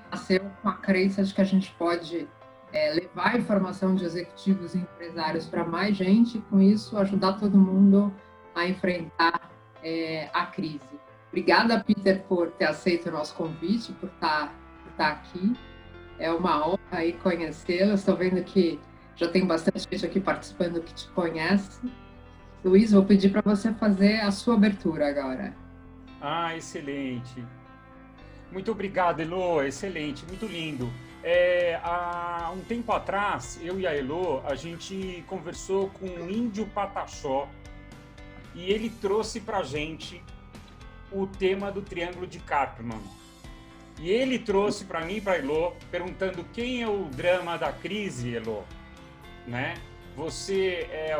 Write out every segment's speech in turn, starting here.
Nasceu com a crença de que a gente pode levar a informação de executivos e empresários para mais gente e, com isso, ajudar todo mundo a enfrentar a crise. Obrigada, Peter, por ter aceito o nosso convite, por estar aqui. É uma honra aí conhecê-lo. Estou vendo que já tem bastante gente aqui participando que te conhece. Luiz, vou pedir para você fazer a sua abertura agora. Excelente. Muito obrigado, Elô. Excelente, muito lindo. Há um tempo atrás, eu e a Elô, a gente conversou com o Índio Pataxó e ele trouxe para a gente o tema do Triângulo de Karpman. E ele trouxe para mim e para a Elô, perguntando quem é o drama da crise, Elô, né? Você é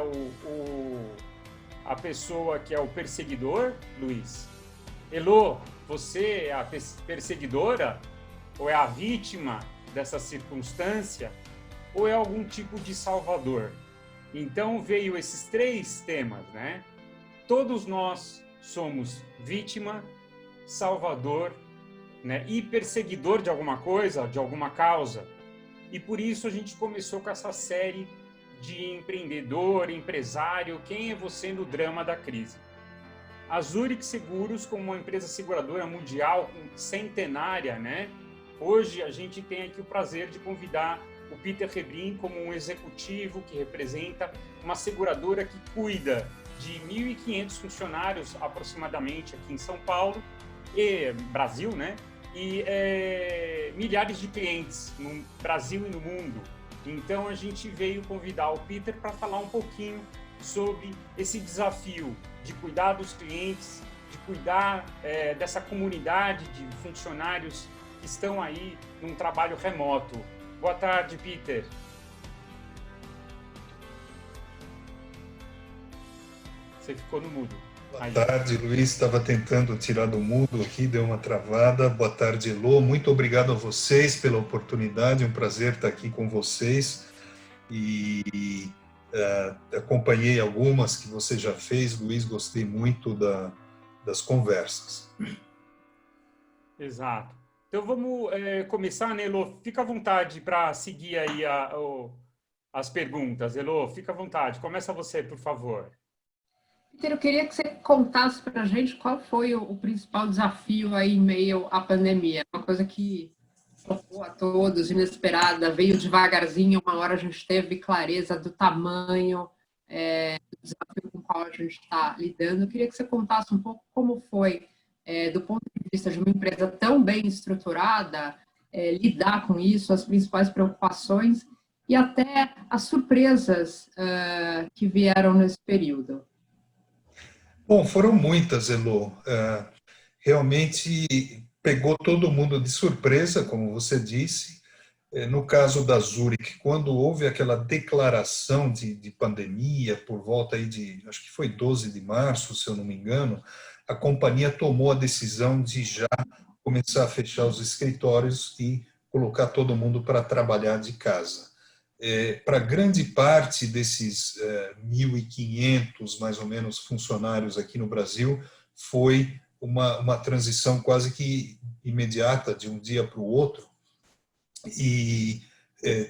a pessoa que é o perseguidor, Luiz? Elô, você é a perseguidora? Ou é a vítima dessa circunstância? Ou é algum tipo de salvador? Então veio esses três temas, né? Todos nós somos vítima, salvador, né? E perseguidor de alguma coisa, de alguma causa. E por isso a gente começou com essa série de empreendedor, empresário, quem é você no drama da crise. A Zurich Seguros, como uma empresa seguradora mundial centenária, né? Hoje a gente tem aqui o prazer de convidar o Peter Rebrin como um executivo que representa uma seguradora que cuida de 1.500 funcionários aproximadamente aqui em São Paulo e Brasil, né? E milhares de clientes no Brasil e no mundo. Então a gente veio convidar o Peter para falar um pouquinho sobre esse desafio de cuidar dos clientes, de cuidar dessa comunidade de funcionários que estão aí num trabalho remoto. Boa tarde, Peter. Você ficou no mudo. Boa tarde, Luiz. Estava tentando tirar do mudo aqui, deu uma travada. Boa tarde, Elô. Muito obrigado a vocês pela oportunidade. É um prazer estar aqui com vocês. E acompanhei algumas que você já fez, Luiz. Gostei muito das conversas. Exato. Então vamos começar, né, Elô? Fica à vontade para seguir aí as perguntas, Elô. Fica à vontade. Começa você, por favor. Peter, eu queria que você contasse para a gente qual foi o principal desafio aí em meio à pandemia. Uma coisa que chocou a todos, inesperada, veio devagarzinho, uma hora a gente teve clareza do tamanho do desafio com o qual a gente está lidando. Eu queria que você contasse um pouco como foi, do ponto de vista de uma empresa tão bem estruturada, lidar com isso, as principais preocupações e até as surpresas que vieram nesse período. Bom, foram muitas, Elô. Realmente pegou todo mundo de surpresa, como você disse. No caso da Zurich, quando houve aquela declaração de pandemia, por volta aí de, acho que foi 12 de março, se eu não me engano, a companhia tomou a decisão de já começar a fechar os escritórios e colocar todo mundo para trabalhar de casa. Para grande parte desses 1.500, mais ou menos, funcionários aqui no Brasil, foi uma transição quase que imediata, de um dia para o outro, e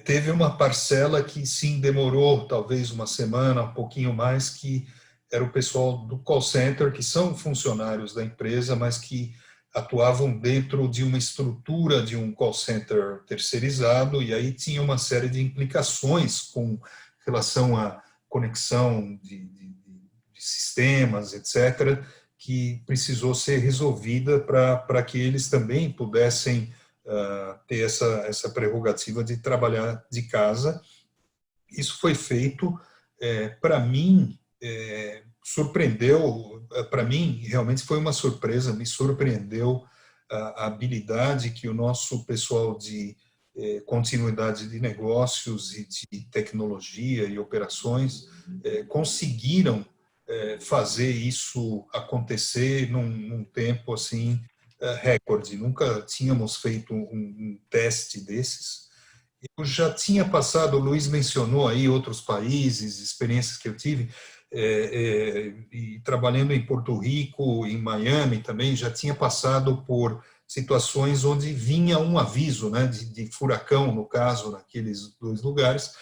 teve uma parcela que sim demorou talvez uma semana, um pouquinho mais, que era o pessoal do call center, que são funcionários da empresa, mas que atuavam dentro de uma estrutura de um call center terceirizado, e aí tinha uma série de implicações com relação à conexão de sistemas, etc., que precisou ser resolvida para que eles também pudessem ter essa prerrogativa de trabalhar de casa. Isso foi feito, para mim, surpreendeu, para mim realmente foi uma surpresa, me surpreendeu a habilidade que o nosso pessoal de continuidade de negócios e de tecnologia e operações conseguiram fazer isso acontecer num tempo assim recorde. Nunca tínhamos feito um teste desses. Eu já tinha passado, o Luiz mencionou aí outros países, experiências que eu tive. e trabalhando em Porto Rico, em Miami também, já tinha passado por situações onde vinha um aviso, né, de furacão, no caso, naqueles dois lugares,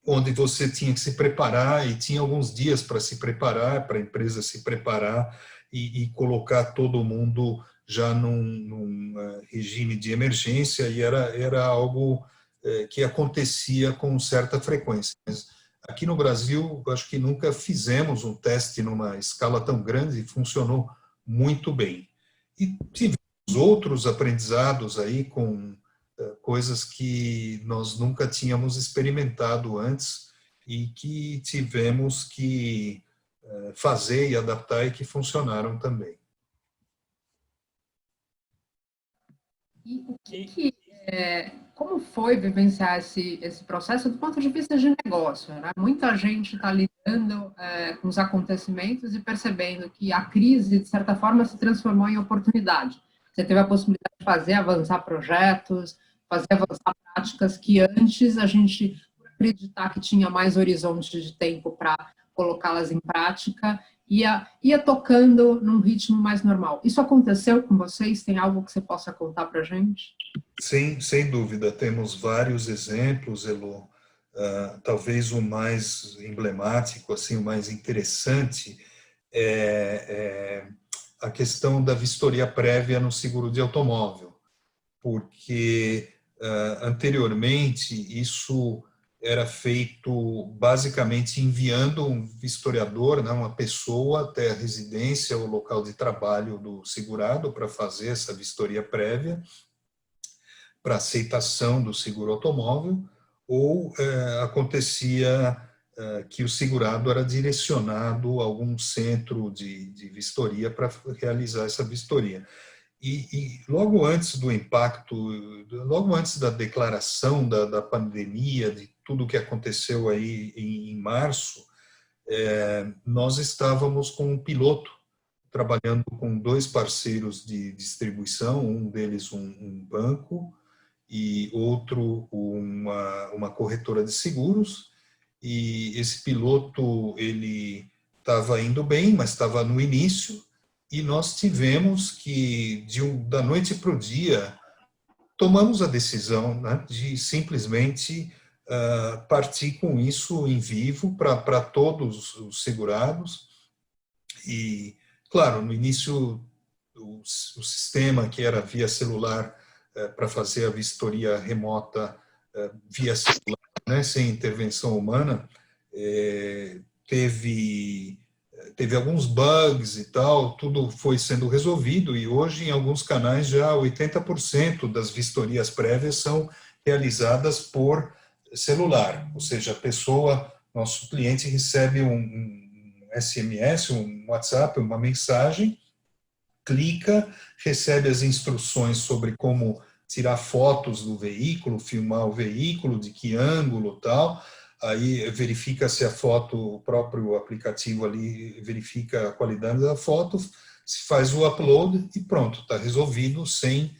onde você tinha que se preparar e tinha alguns dias para se preparar, para a empresa se preparar e colocar todo mundo já num regime de emergência, e era algo que acontecia com certa frequência. Mas aqui no Brasil, acho que nunca fizemos um teste numa escala tão grande e funcionou muito bem. E tivemos outros aprendizados aí com coisas que nós nunca tínhamos experimentado antes e que tivemos que fazer e adaptar e que funcionaram também. E como foi vivenciar esse processo do ponto de vista de negócio, né? Muita gente está lidando com os acontecimentos e percebendo que a crise, de certa forma, se transformou em oportunidade. Você teve a possibilidade de fazer avançar projetos, fazer avançar práticas que antes a gente, por acreditar que tinha mais horizonte de tempo para colocá-las em prática, ia tocando num ritmo mais normal. Isso aconteceu com vocês? Tem algo que você possa contar para a gente? Sim, sem dúvida. Temos vários exemplos, Elo. Talvez o mais emblemático, assim, o mais interessante é a questão da vistoria prévia no seguro de automóvel, porque anteriormente isso era feito basicamente enviando um vistoriador, né, uma pessoa até a residência ou local de trabalho do segurado para fazer essa vistoria prévia, para aceitação do seguro automóvel, ou acontecia que o segurado era direcionado a algum centro de vistoria para realizar essa vistoria. E logo antes do impacto, logo antes da declaração da pandemia, de tudo que aconteceu aí em março, nós estávamos com um piloto trabalhando com dois parceiros de distribuição, um deles um banco e outro uma corretora de seguros, e esse piloto ele estava indo bem, mas estava no início, e nós tivemos que, da noite para o dia, tomamos a decisão, né, de simplesmente partir com isso em vivo para todos os segurados. E, claro, no início, o sistema que era via celular para fazer a vistoria remota via celular, né, sem intervenção humana, teve alguns bugs e tal, tudo foi sendo resolvido, e hoje em alguns canais já 80% das vistorias prévias são realizadas por celular, ou seja, a pessoa, nosso cliente recebe um SMS, um WhatsApp, uma mensagem, clica, recebe as instruções sobre como tirar fotos do veículo, filmar o veículo, de que ângulo, tal, aí verifica se a foto, o próprio aplicativo ali verifica a qualidade da foto, se faz o upload e pronto, está resolvido, sem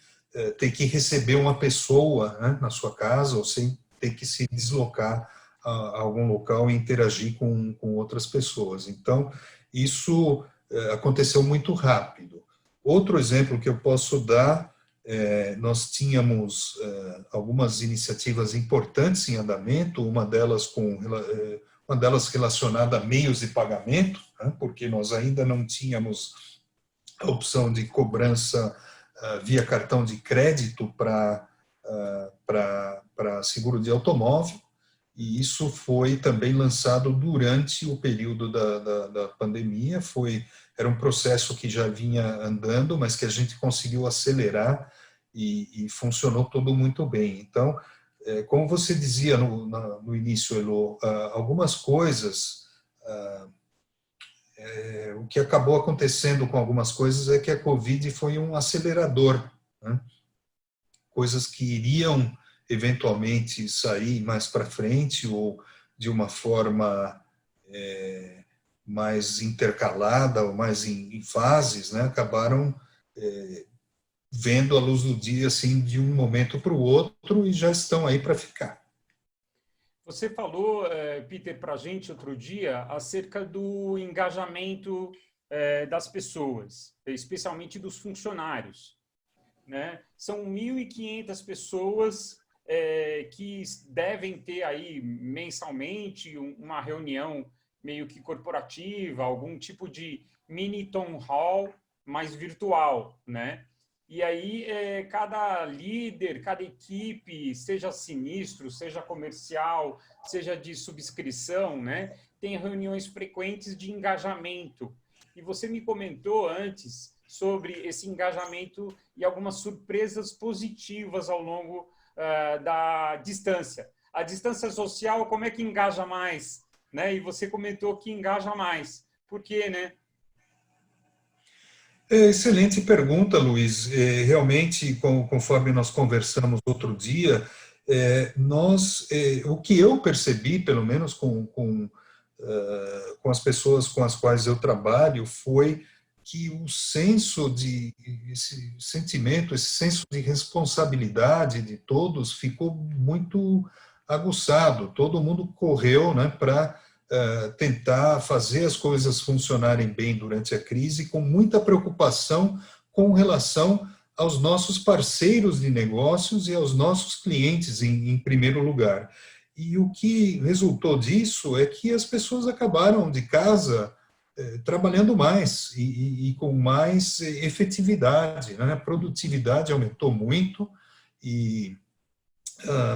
ter que receber uma pessoa, né, na sua casa, ou sem ter que se deslocar a algum local e interagir com outras pessoas. Então, isso aconteceu muito rápido. Outro exemplo que eu posso dar, nós tínhamos algumas iniciativas importantes em andamento, uma delas relacionada a meios de pagamento, né, porque nós ainda não tínhamos a opção de cobrança via cartão de crédito para seguro de automóvel, e isso foi também lançado durante o período da pandemia. Era um processo que já vinha andando, mas que a gente conseguiu acelerar e funcionou tudo muito bem. Então, como você dizia no início, Elo, algumas coisas, o que acabou acontecendo com algumas coisas é que a Covid foi um acelerador, né? Coisas que iriam eventualmente sair mais para frente ou de uma forma mais intercalada ou mais em fases, né, acabaram vendo a luz do dia assim de um momento para o outro e já estão aí para ficar. Você falou, Peter, para a gente outro dia acerca do engajamento das pessoas, especialmente dos funcionários, né? São 1.500 pessoas que devem ter aí mensalmente uma reunião meio que corporativa, algum tipo de mini town hall mais virtual, né? E aí, cada líder, cada equipe, seja sinistro, seja comercial, seja de subscrição, né, tem reuniões frequentes de engajamento. E você me comentou antes sobre esse engajamento e algumas surpresas positivas ao longo da distância. A distância social, como é que engaja mais? Né? E você comentou que engaja mais. Por quê, né? Excelente pergunta, Luiz. Realmente, conforme nós conversamos outro dia, o que eu percebi, pelo menos com as pessoas com as quais eu trabalho, foi que esse sentimento, esse senso de responsabilidade de todos ficou muito aguçado. Todo mundo correu, né, para tentar fazer as coisas funcionarem bem durante a crise, com muita preocupação com relação aos nossos parceiros de negócios e aos nossos clientes, em primeiro lugar. E o que resultou disso é que as pessoas acabaram de casa trabalhando mais e com mais efetividade, né? A produtividade aumentou muito e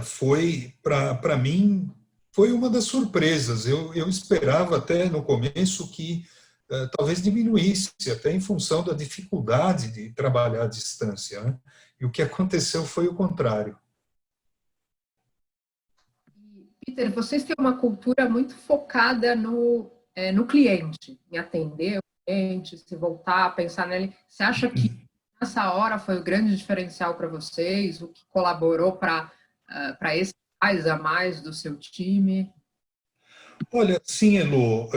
foi, para mim, foi uma das surpresas. Eu esperava até no começo que talvez diminuísse, até em função da dificuldade de trabalhar à distância, né? E o que aconteceu foi o contrário. Peter, vocês têm uma cultura muito focada no cliente, em atender o cliente, se voltar a pensar nele. Você acha que nessa hora foi o grande diferencial para vocês, o que colaborou para esse a mais do seu time? Olha, sim, Elo.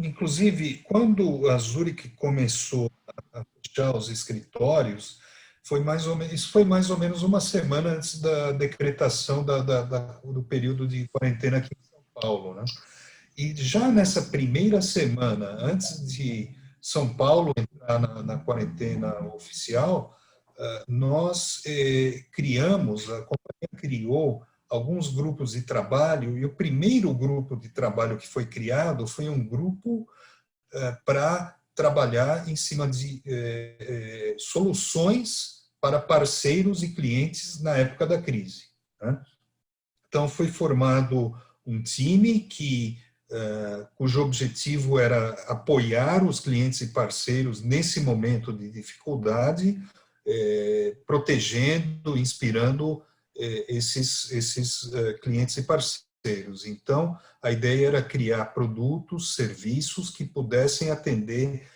Inclusive, quando a Zurich começou a fechar os escritórios, isso foi mais ou menos uma semana antes da decretação do período de quarentena aqui em São Paulo, né? E já nessa primeira semana, antes de São Paulo entrar na quarentena oficial, nós a companhia criou alguns grupos de trabalho, e o primeiro grupo de trabalho que foi criado foi um grupo para trabalhar em cima de soluções para parceiros e clientes na época da crise, né? Então, foi formado um time cujo objetivo era apoiar os clientes e parceiros nesse momento de dificuldade, protegendo, inspirando esses clientes e parceiros. Então, a ideia era criar produtos, serviços que pudessem atender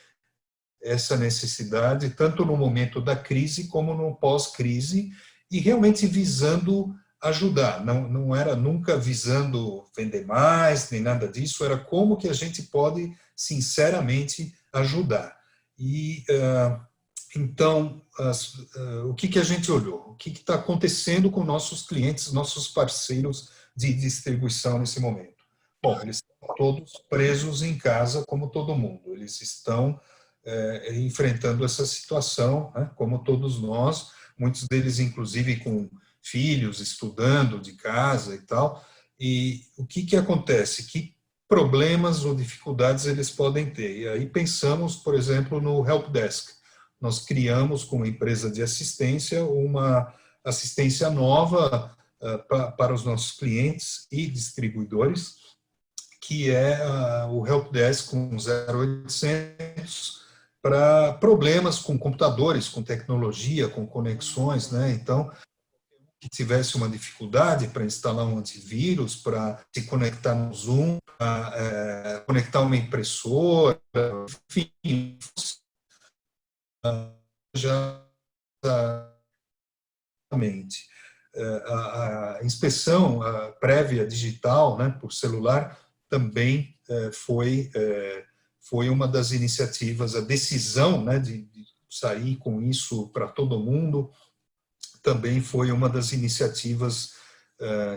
essa necessidade, tanto no momento da crise como no pós-crise, e realmente visando ajudar. Não era nunca visando vender mais, nem nada disso, era como que a gente pode, sinceramente, ajudar. E então, o que a gente olhou? O que está acontecendo com nossos clientes, nossos parceiros de distribuição nesse momento? Bom, eles estão todos presos em casa, como todo mundo. Eles estão enfrentando essa situação, né, como todos nós, muitos deles, inclusive, com filhos, estudando de casa e tal. E o que acontece? Que problemas ou dificuldades eles podem ter? E aí pensamos, por exemplo, no Help Desk. Nós criamos, com uma empresa de assistência, uma assistência nova para os nossos clientes e distribuidores, que é o Help Desk com 0800 para problemas com computadores, com tecnologia, com conexões, né? Então, que tivesse uma dificuldade para instalar um antivírus, para se conectar no Zoom, para conectar uma impressora, enfim, já exatamente. A inspeção prévia digital, né, por celular, também foi uma das iniciativas. A decisão, né, de sair com isso para todo mundo também foi uma das iniciativas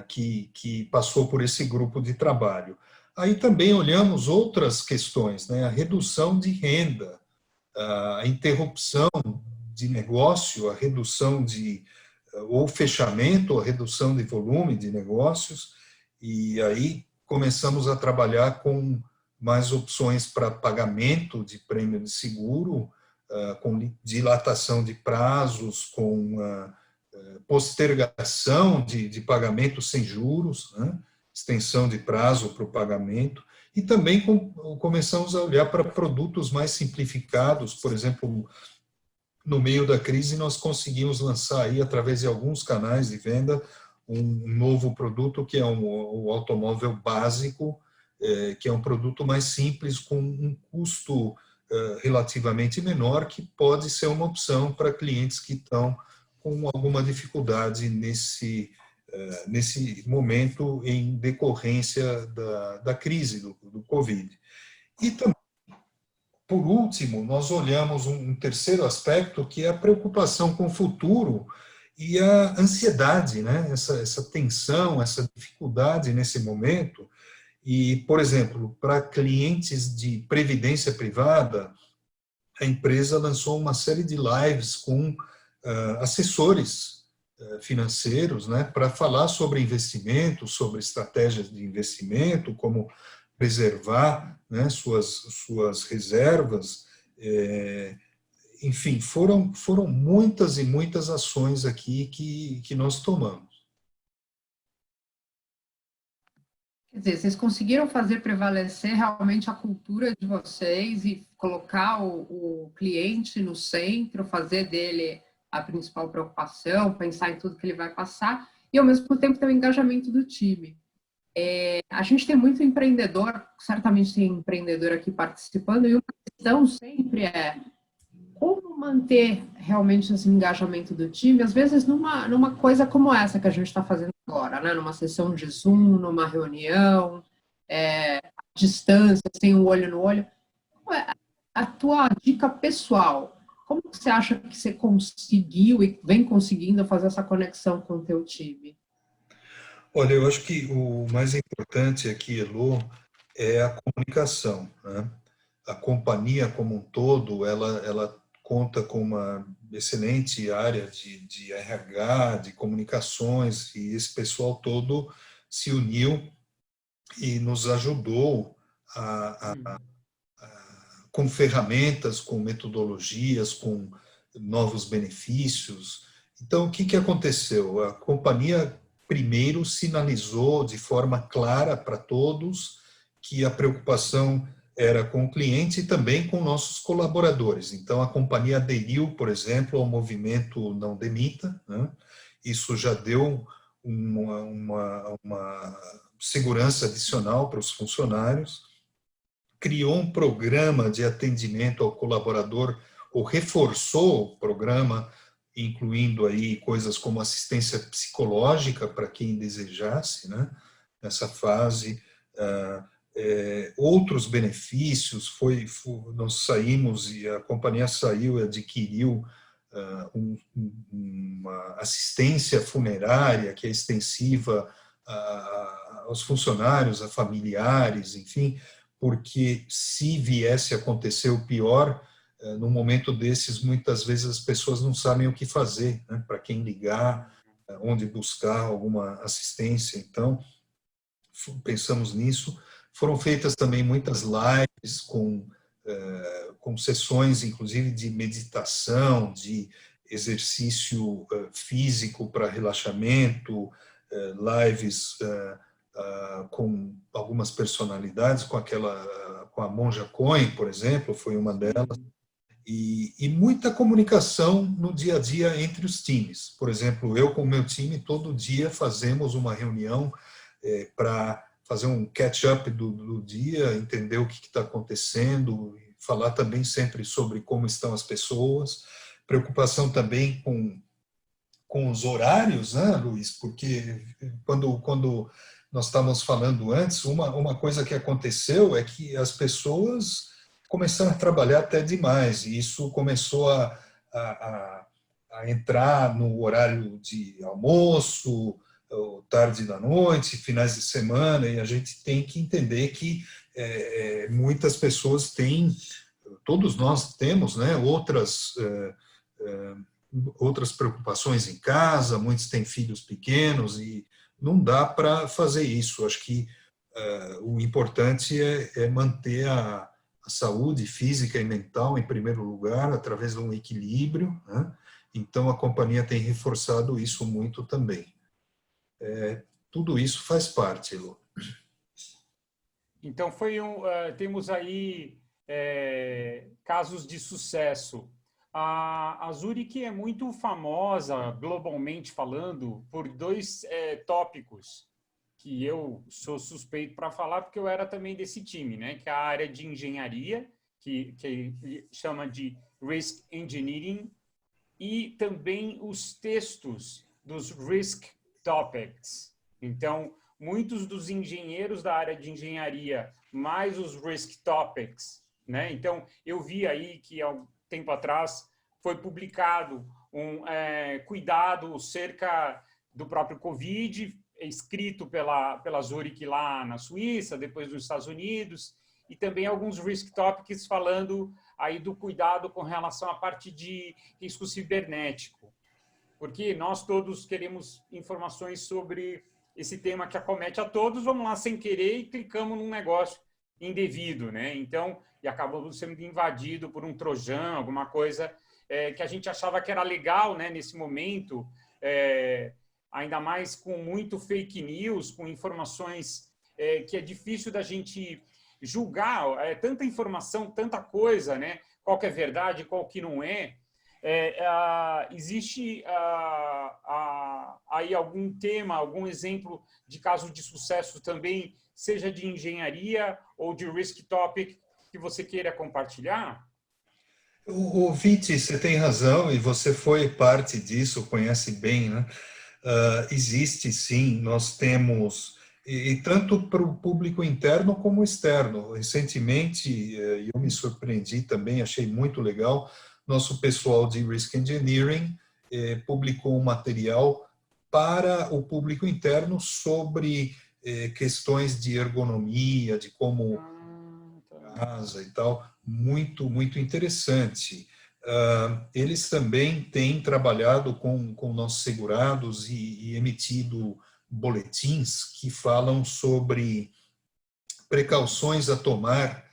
que passou por esse grupo de trabalho. Aí também olhamos outras questões, né? A redução de renda, a interrupção de negócio, a redução ou fechamento, ou redução de volume de negócios, e aí começamos a trabalhar com mais opções para pagamento de prêmio de seguro, com dilatação de prazos, com postergação de pagamento sem juros, né? Extensão de prazo para o pagamento, e também começamos a olhar para produtos mais simplificados. Por exemplo, no meio da crise, nós conseguimos lançar aí, através de alguns canais de venda, um novo produto que é o automóvel básico, que é um produto mais simples, com um custo relativamente menor, que pode ser uma opção para clientes que estão com alguma dificuldade nesse momento em decorrência da crise do Covid. E também, por último, nós olhamos um terceiro aspecto, que é a preocupação com o futuro e a ansiedade, né? Essa tensão, essa dificuldade nesse momento. E, por exemplo, para clientes de previdência privada, a empresa lançou uma série de lives com assessores financeiros, né, para falar sobre investimento, sobre estratégias de investimento, como preservar, né, suas reservas. Enfim, foram muitas e muitas ações aqui que nós tomamos. Quer dizer, vocês conseguiram fazer prevalecer realmente a cultura de vocês e colocar o cliente no centro, fazer dele a principal preocupação, pensar em tudo que ele vai passar, e ao mesmo tempo ter o engajamento do time. A gente tem muito empreendedor, certamente tem empreendedor aqui participando, e uma questão sempre é como manter realmente esse engajamento do time, às vezes numa coisa como essa que a gente está fazendo agora, né? Numa sessão de Zoom, numa reunião, à distância, sem o olho no olho. Qual é a tua dica pessoal? Como você acha que você conseguiu e vem conseguindo fazer essa conexão com o teu time? Olha, eu acho que o mais importante aqui, Elô, é a comunicação, né? A companhia como um todo, ela conta com uma excelente área de RH, de comunicações, e esse pessoal todo se uniu e nos ajudou com ferramentas, com metodologias, com novos benefícios. Então, o que aconteceu? A companhia primeiro sinalizou de forma clara para todos que a preocupação era com o cliente e também com nossos colaboradores. Então, a companhia aderiu, por exemplo, ao movimento Não Demita, né? Isso já deu uma segurança adicional para os funcionários, criou um programa de atendimento ao colaborador, ou reforçou o programa, incluindo aí coisas como assistência psicológica para quem desejasse, né? Nessa fase, outros benefícios, nós saímos e a companhia saiu e adquiriu uma assistência funerária que é extensiva aos funcionários, a familiares, enfim, porque se viesse a acontecer o pior, num momento desses, muitas vezes as pessoas não sabem o que fazer, né? Para quem ligar, onde buscar alguma assistência. Então, pensamos nisso. Foram feitas também muitas lives com sessões, inclusive, de meditação, de exercício físico para relaxamento, lives com algumas personalidades, com a Monja Coen, por exemplo, foi uma delas, e muita comunicação no dia a dia entre os times. Por exemplo, eu com o meu time, todo dia fazemos uma reunião para fazer um catch-up do dia, entender o que está acontecendo, falar também sempre sobre como estão as pessoas, preocupação também com os horários, né, Luiz? Porque quando nós estávamos falando antes, uma coisa que aconteceu é que as pessoas começaram a trabalhar até demais, e isso começou a entrar no horário de almoço, tarde da noite, finais de semana, e a gente tem que entender que muitas pessoas têm, todos nós temos, né, outras preocupações em casa, muitos têm filhos pequenos e não dá para fazer isso. Acho que o importante é manter a saúde física e mental em primeiro lugar, através de um equilíbrio, né? Então, a companhia tem reforçado isso muito também. Tudo isso faz parte, Elô. Então, temos aí casos de sucesso. A Zurich é muito famosa, globalmente falando, por dois tópicos que eu sou suspeito para falar, porque eu era também desse time, né? Que é a área de engenharia, que chama de Risk Engineering, e também os textos dos Risk Topics. Então, muitos dos engenheiros da área de engenharia, mais os Risk Topics, né? Então, eu vi aí que há um tempo atrás foi publicado um cuidado cerca do próprio Covid, escrito pela Zurich lá na Suíça, depois nos Estados Unidos, e também alguns Risk Topics falando aí do cuidado com relação à parte de risco cibernético. Porque nós todos queremos informações sobre esse tema que acomete a todos, vamos lá sem querer e clicamos num negócio indevido, né? Então, e acabamos sendo invadido por um trojan, alguma coisa que a gente achava que era legal, né, nesse momento, ainda mais com muito fake news, com informações que é difícil da gente julgar, tanta informação, tanta coisa, né? Qual que é verdade, qual que não é. Existe aí algum tema, algum exemplo de caso de sucesso também, seja de engenharia ou de risk topic, que você queira compartilhar? O Viti, você tem razão, e você foi parte disso, conhece bem, né? Existe sim, nós temos, e tanto para o público interno como externo. Recentemente, eu me surpreendi também, achei muito legal, nosso pessoal de Risk Engineering publicou um material para o público interno sobre questões de ergonomia, de como casa e tal, muito, muito interessante. Eles também têm trabalhado com nossos segurados e emitido boletins que falam sobre precauções a tomar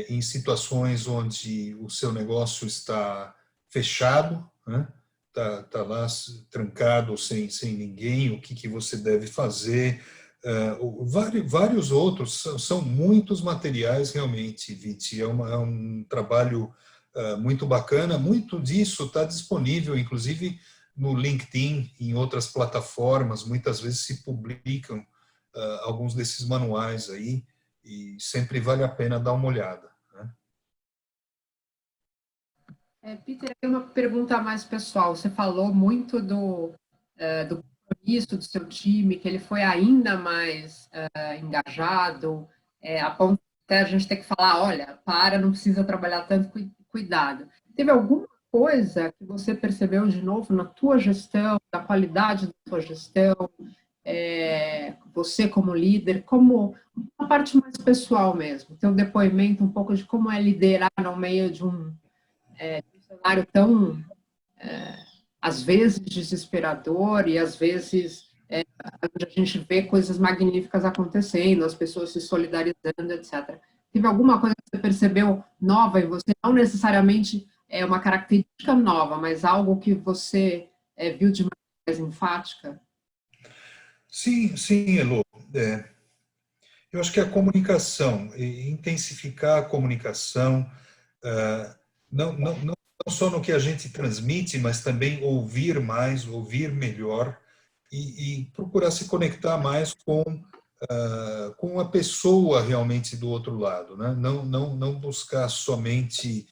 em situações onde o seu negócio está fechado, né? Tá lá trancado sem ninguém, o que você deve fazer. Vários outros, são muitos materiais realmente, Viti, é um trabalho muito bacana, muito disso está disponível, inclusive no LinkedIn, em outras plataformas, muitas vezes se publicam alguns desses manuais aí, e sempre vale a pena dar uma olhada, né? Peter, tem uma pergunta mais pessoal. Você falou muito do compromisso do seu time, que ele foi ainda mais engajado, a ponto até a gente ter que falar, olha, não precisa trabalhar tanto, cuidado. Teve alguma coisa que você percebeu de novo na tua gestão, da qualidade da tua gestão, você como líder, como uma parte mais pessoal mesmo, ter um depoimento um pouco de como é liderar no meio de um cenário tão, às vezes, desesperador e, às vezes, onde a gente vê coisas magníficas acontecendo, as pessoas se solidarizando, etc. Teve alguma coisa que você percebeu nova em você? Não necessariamente uma característica nova, mas algo que você viu de maneira mais enfática? Sim, Elô. Eu acho que a comunicação, intensificar a comunicação, não só no que a gente transmite, mas também ouvir mais, ouvir melhor e procurar se conectar mais com a pessoa realmente do outro lado, né? Não buscar somente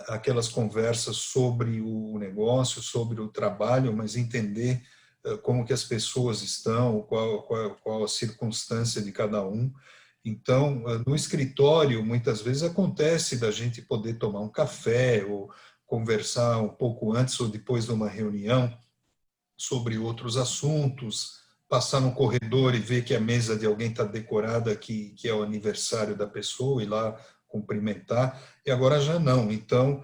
aquelas conversas sobre o negócio, sobre o trabalho, mas entender como que as pessoas estão, qual a circunstância de cada um. Então, no escritório, muitas vezes acontece da gente poder tomar um café ou conversar um pouco antes ou depois de uma reunião sobre outros assuntos, passar no corredor e ver que a mesa de alguém está decorada, que é o aniversário da pessoa, e lá cumprimentar, e agora já não. Então,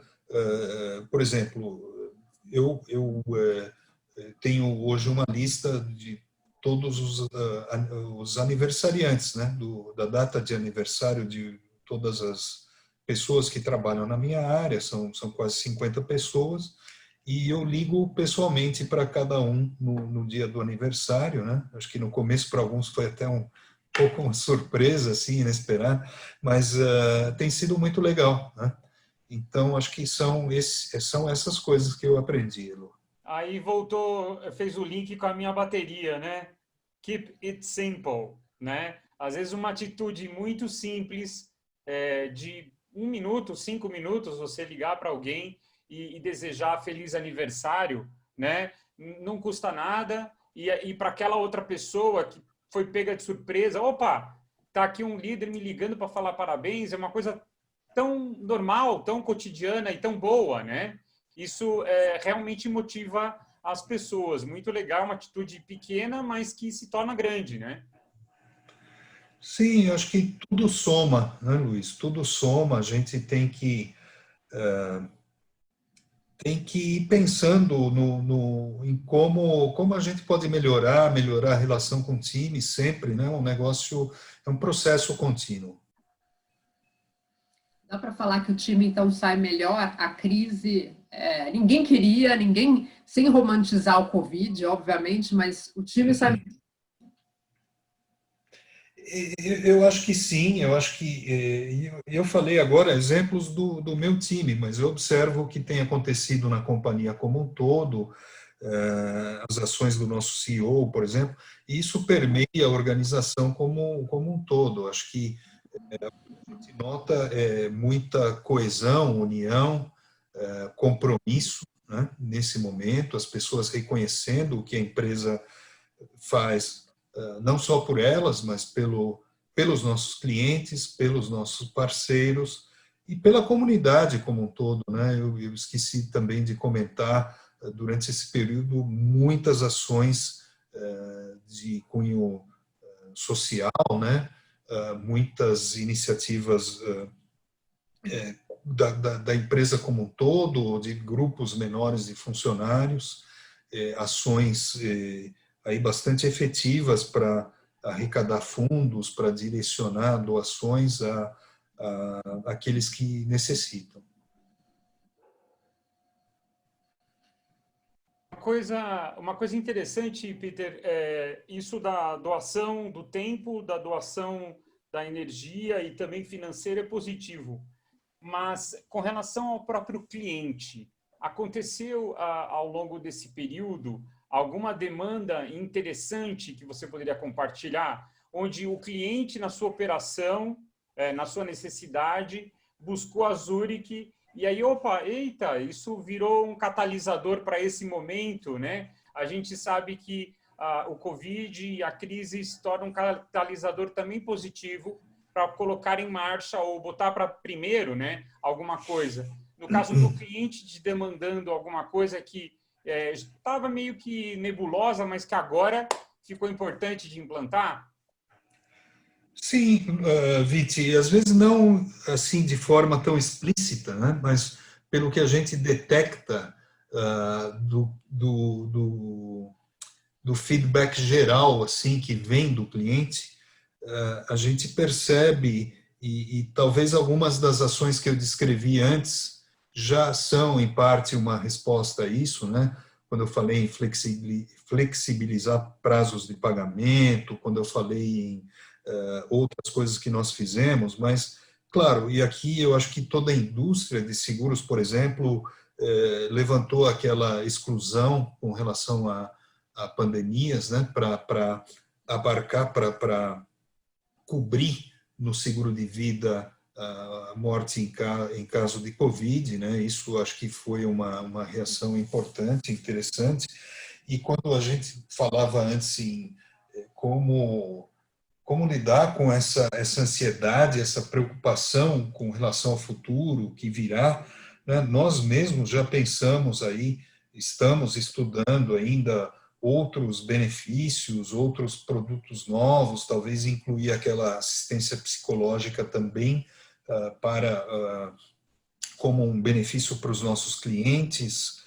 por exemplo, eu tenho hoje uma lista de todos os aniversariantes, né, da data de aniversário de todas as pessoas que trabalham na minha área, são quase 50 pessoas, e eu ligo pessoalmente para cada um no dia do aniversário, né? Acho que no começo para alguns foi até um pouco uma surpresa, assim, inesperada, mas tem sido muito legal, né? Então, acho que são essas coisas que eu aprendi, Elo. Aí voltou, fez o link com a minha bateria, né? Keep it simple, né? Às vezes uma atitude muito simples, de 1 minuto, 5 minutos, você ligar para alguém e desejar feliz aniversário, né? Não custa nada. E para aquela outra pessoa que foi pega de surpresa, opa, tá aqui um líder me ligando para falar parabéns, é uma coisa tão normal, tão cotidiana e tão boa, né? Isso realmente motiva as pessoas. Muito legal, uma atitude pequena, mas que se torna grande, né? Sim, eu acho que tudo soma, né, Luiz? Tudo soma. A gente tem que ir pensando em como a gente pode melhorar a relação com o time sempre, né? Um negócio, é um processo contínuo. Dá para falar que o time então sai melhor? A crise, ninguém queria, ninguém, sem romantizar o Covid, obviamente, mas o time sai. Eu acho que sim, eu acho que eu falei agora exemplos do meu time, mas eu observo o que tem acontecido na companhia como um todo, as ações do nosso CEO, por exemplo, e isso permeia a organização como um todo. Acho que a gente nota muita coesão, união, compromisso, né, nesse momento, as pessoas reconhecendo o que a empresa faz, não só por elas, mas pelos nossos clientes, pelos nossos parceiros e pela comunidade como um todo, né? Eu esqueci também de comentar, durante esse período, muitas ações de cunho social, né? Muitas iniciativas da empresa como um todo, de grupos menores de funcionários, ações aí bastante efetivas para arrecadar fundos, para direcionar doações àqueles que necessitam. Uma coisa interessante, Peter, é isso da doação do tempo, da doação da energia e também financeira é positivo. Mas com relação ao próprio cliente, aconteceu ao longo desse período alguma demanda interessante que você poderia compartilhar, onde o cliente na sua operação, na sua necessidade, buscou a Zurich e aí, opa, eita, isso virou um catalisador para esse momento, né? A gente sabe que o Covid e a crise se tornam um catalisador também positivo para colocar em marcha ou botar para primeiro, né, alguma coisa. No caso do cliente te demandando alguma coisa que estava meio que nebulosa, mas que agora ficou importante de implantar? Sim, Viti, às vezes não assim de forma tão explícita, né? Mas pelo que a gente detecta do feedback geral assim que vem do cliente, a gente percebe, e talvez algumas das ações que eu descrevi antes já são, em parte, uma resposta a isso, né? Quando eu falei em flexibilizar prazos de pagamento, quando eu falei em outras coisas que nós fizemos, mas, claro, e aqui eu acho que toda a indústria de seguros, por exemplo, levantou aquela exclusão com relação a pandemias, né? Para abarcar, para cobrir no seguro de vida a morte em caso de Covid, né? Isso acho que foi uma reação importante, interessante. E quando a gente falava antes em como lidar com essa ansiedade, essa preocupação com relação ao futuro que virá, né? Nós mesmos já pensamos aí, estamos estudando ainda outros benefícios, outros produtos novos, talvez incluir aquela assistência psicológica também como um benefício para os nossos clientes,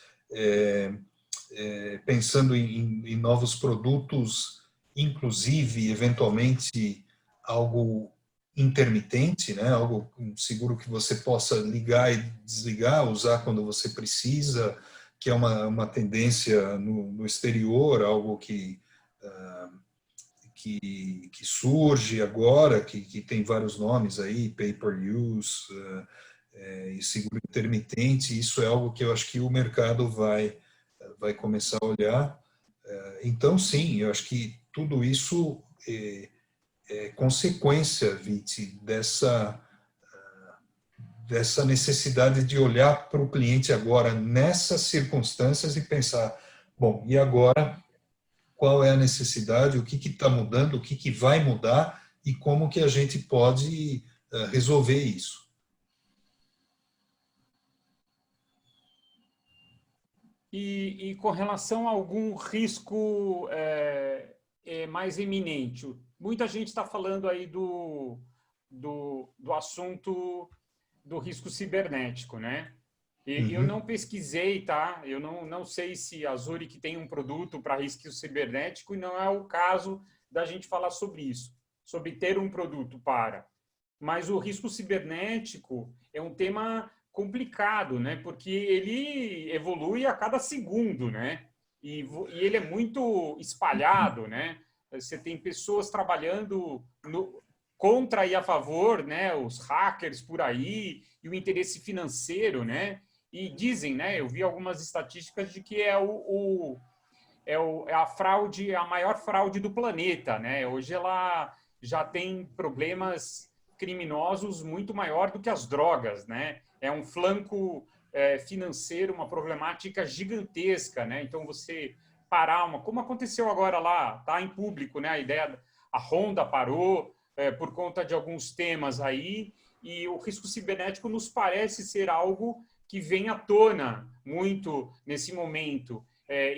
pensando em novos produtos, inclusive, eventualmente, algo intermitente, né? Um seguro que você possa ligar e desligar, usar quando você precisa, que é uma tendência no exterior, algo que surge agora, que tem vários nomes aí, pay-per-use, e seguro intermitente. Isso é algo que eu acho que o mercado vai começar a olhar. Então, sim, eu acho que tudo isso é consequência, Viti, dessa necessidade de olhar para o cliente agora nessas circunstâncias e pensar, bom, e agora qual é a necessidade, o que está mudando, o que vai mudar e como que a gente pode resolver isso. E com relação a algum risco mais eminente, muita gente está falando aí do assunto do risco cibernético, né? Eu não pesquisei, tá? Eu não sei se a Zurich tem um produto para risco cibernético e não é o caso da gente falar sobre isso, sobre ter um produto para. Mas o risco cibernético é um tema complicado, né? Porque ele evolui a cada segundo, né? E ele é muito espalhado, né? Você tem pessoas trabalhando contra e a favor, né? Os hackers por aí e o interesse financeiro, né? E dizem, né? Eu vi algumas estatísticas de que é a fraude, a maior fraude do planeta, né? Hoje ela já tem problemas criminosos muito maior do que as drogas, né? É um flanco financeiro, uma problemática gigantesca, né? Então você parar como aconteceu agora lá, tá em público, né? A Honda parou por conta de alguns temas aí, e o risco cibernético nos parece ser algo que vem à tona muito nesse momento.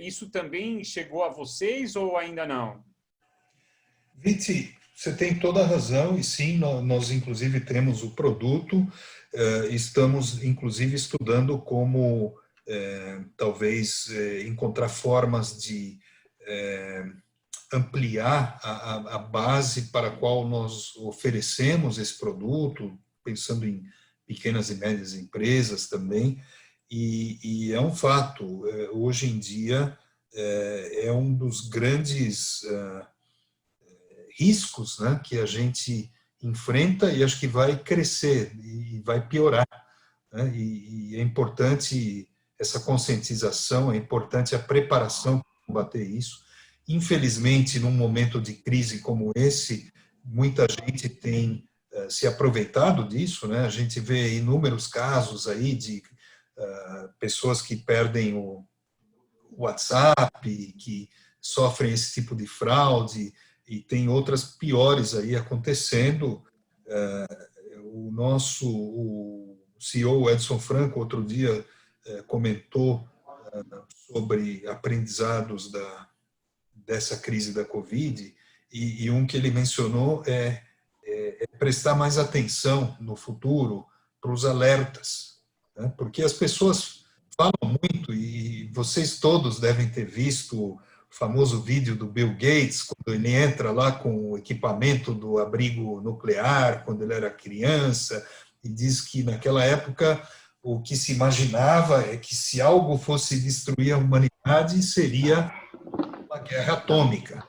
Isso também chegou a vocês ou ainda não? Viti, você tem toda a razão, e sim, nós inclusive temos o produto, estamos inclusive estudando como talvez encontrar formas de ampliar a base para a qual nós oferecemos esse produto, pensando em pequenas e médias empresas também, e é um fato, hoje em dia é um dos grandes riscos, né, que a gente enfrenta e acho que vai crescer e vai piorar, né, e é importante essa conscientização, é importante a preparação para combater isso. Infelizmente, num momento de crise como esse, muita gente tem se aproveitado disso, né? A gente vê inúmeros casos aí de pessoas que perdem o WhatsApp, que sofrem esse tipo de fraude, e tem outras piores aí acontecendo. O CEO Edson Franco, outro dia, comentou sobre aprendizados dessa crise da Covid, e um que ele mencionou é prestar mais atenção no futuro para os alertas, né? Porque as pessoas falam muito, e vocês todos devem ter visto o famoso vídeo do Bill Gates, quando ele entra lá com o equipamento do abrigo nuclear, quando ele era criança, e diz que naquela época o que se imaginava é que se algo fosse destruir a humanidade seria uma guerra atômica.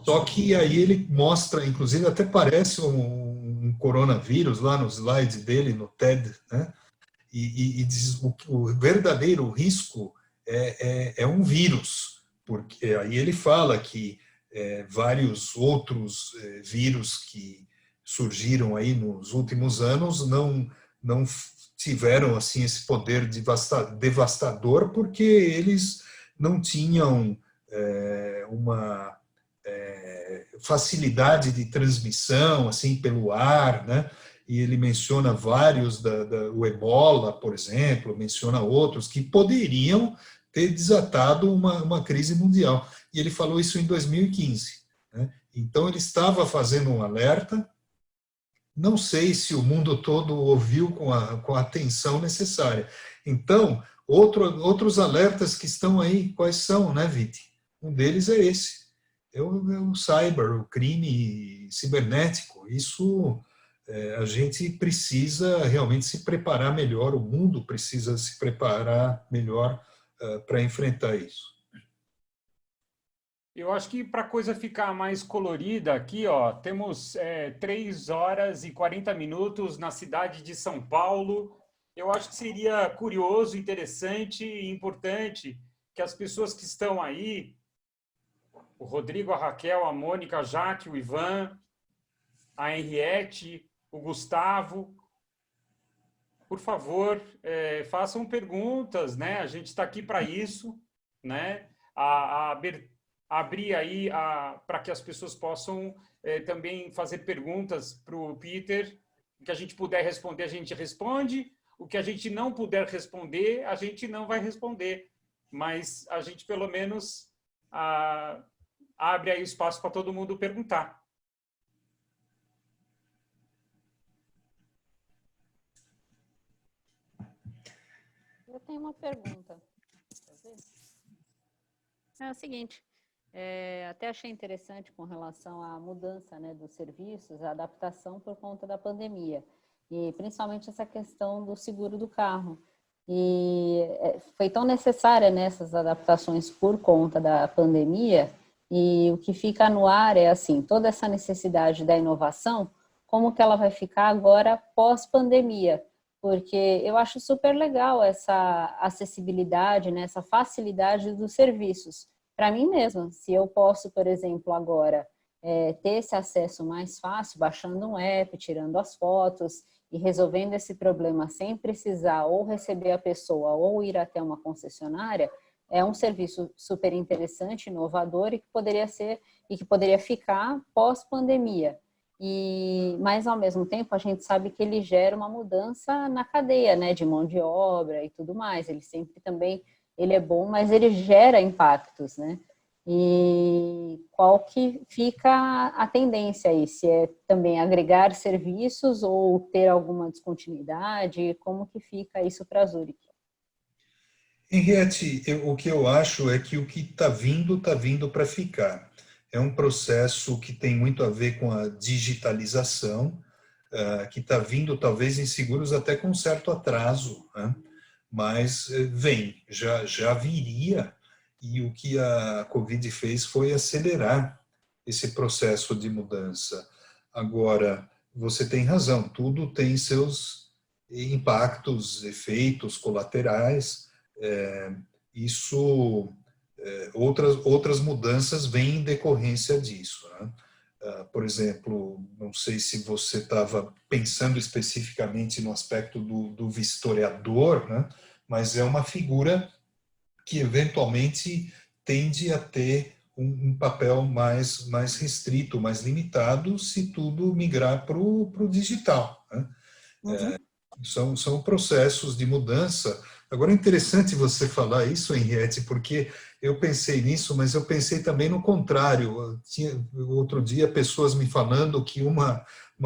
Só que aí ele mostra, inclusive até parece um coronavírus lá no slide dele, no TED, né? E diz o verdadeiro risco é um vírus, porque aí ele fala que vários outros vírus que surgiram aí nos últimos anos não tiveram assim esse poder devastador porque eles não tinham uma facilidade de transmissão assim pelo ar, né? E ele menciona vários, o Ebola, por exemplo, menciona outros que poderiam ter desatado uma crise mundial. E ele falou isso em 2015. Né? Então, ele estava fazendo um alerta. Não sei se o mundo todo ouviu com a atenção necessária. Então, outros alertas que estão aí, quais são, né, Viti? Um deles é esse. É o cyber, o crime cibernético. Isso a gente precisa realmente se preparar melhor, o mundo precisa se preparar melhor para enfrentar isso. Eu acho que para a coisa ficar mais colorida aqui, ó, temos 3 horas e 40 minutos na cidade de São Paulo. Eu acho que seria curioso, interessante e importante que as pessoas que estão aí, o Rodrigo, a Raquel, a Mônica, a Jaque, o Ivan, a Henriette, o Gustavo, por favor, façam perguntas, né? A gente está aqui para isso, né? Abrir aí para que as pessoas possam também fazer perguntas para o Peter. O que a gente puder responder, a gente responde. O que a gente não puder responder, a gente não vai responder. Mas a gente, pelo menos, abre aí espaço para todo mundo perguntar. Eu tenho uma pergunta. É o seguinte, até achei interessante com relação à mudança, né, dos serviços, a adaptação por conta da pandemia, e principalmente essa questão do seguro do carro. E foi tão necessária nessas adaptações por conta da pandemia, e o que fica no ar é assim, toda essa necessidade da inovação, como que ela vai ficar agora pós-pandemia? Porque eu acho super legal essa acessibilidade, né, essa facilidade dos serviços. Para mim mesma, se eu posso, por exemplo, agora ter esse acesso mais fácil, baixando um app, tirando as fotos e resolvendo esse problema sem precisar ou receber a pessoa ou ir até uma concessionária, é um serviço super interessante, inovador e que poderia ficar pós-pandemia. Mas, ao mesmo tempo, a gente sabe que ele gera uma mudança na cadeia, né, de mão de obra e tudo mais. Ele sempre também, ele é bom, mas ele gera impactos, né? E qual que fica a tendência aí? Se é também agregar serviços ou ter alguma descontinuidade? Como que fica isso para a Zurich? Henriette, o que eu acho é que o que está vindo para ficar. É um processo que tem muito a ver com a digitalização, que está vindo talvez em seguros até com certo atraso, né? Mas vem, já viria, e o que a Covid fez foi acelerar esse processo de mudança. Agora, você tem razão, tudo tem seus impactos, efeitos colaterais, isso... outras mudanças vêm em decorrência disso, né? Por exemplo, não sei se você estava pensando especificamente no aspecto do vistoriador, né? Mas é uma figura que eventualmente tende a ter um papel mais restrito, mais limitado, se tudo migrar para o digital, né? São processos de mudança. Agora, é interessante você falar isso, Henriette, porque eu pensei nisso, mas eu pensei também no contrário. Tinha, outro dia, pessoas me falando que uma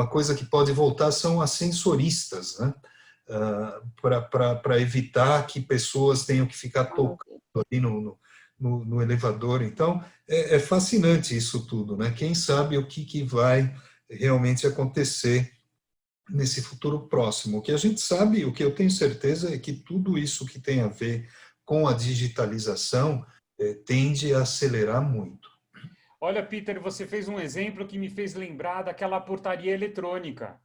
coisa que pode voltar são ascensoristas, né? Para evitar que pessoas tenham que ficar tocando ali no elevador. Então, é fascinante isso tudo, né? Quem sabe o que vai realmente acontecer nesse futuro próximo. O que a gente sabe, o que eu tenho certeza é que tudo isso que tem a ver com a digitalização tende a acelerar muito. Olha, Peter, você fez um exemplo que me fez lembrar daquela portaria eletrônica.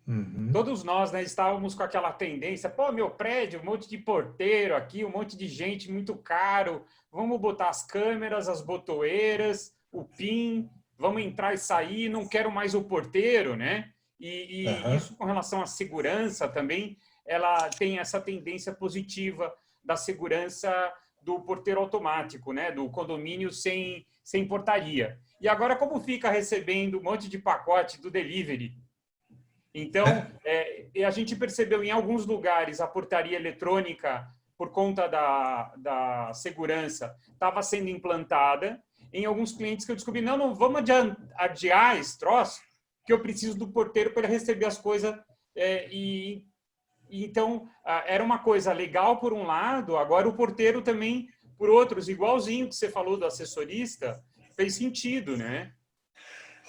Uhum. Todos nós, né, estávamos com aquela tendência, pô, meu prédio, um monte de porteiro aqui, um monte de gente, muito caro, vamos botar as câmeras, as botoeiras, o PIN, vamos entrar e sair, não quero mais o porteiro, né? E isso com relação à segurança também, ela tem essa tendência positiva da segurança do porteiro automático, né? Do condomínio sem portaria. E agora, como fica recebendo um monte de pacote do delivery? Então, a gente percebeu em alguns lugares a portaria eletrônica por conta da segurança, estava sendo implantada. Em alguns clientes que eu descobri, não, vamos adiar esse troço, que eu preciso do porteiro para ele receber as coisas. Então, era uma coisa legal por um lado, agora o porteiro também, por outros, igualzinho que você falou do assessorista, fez sentido, né?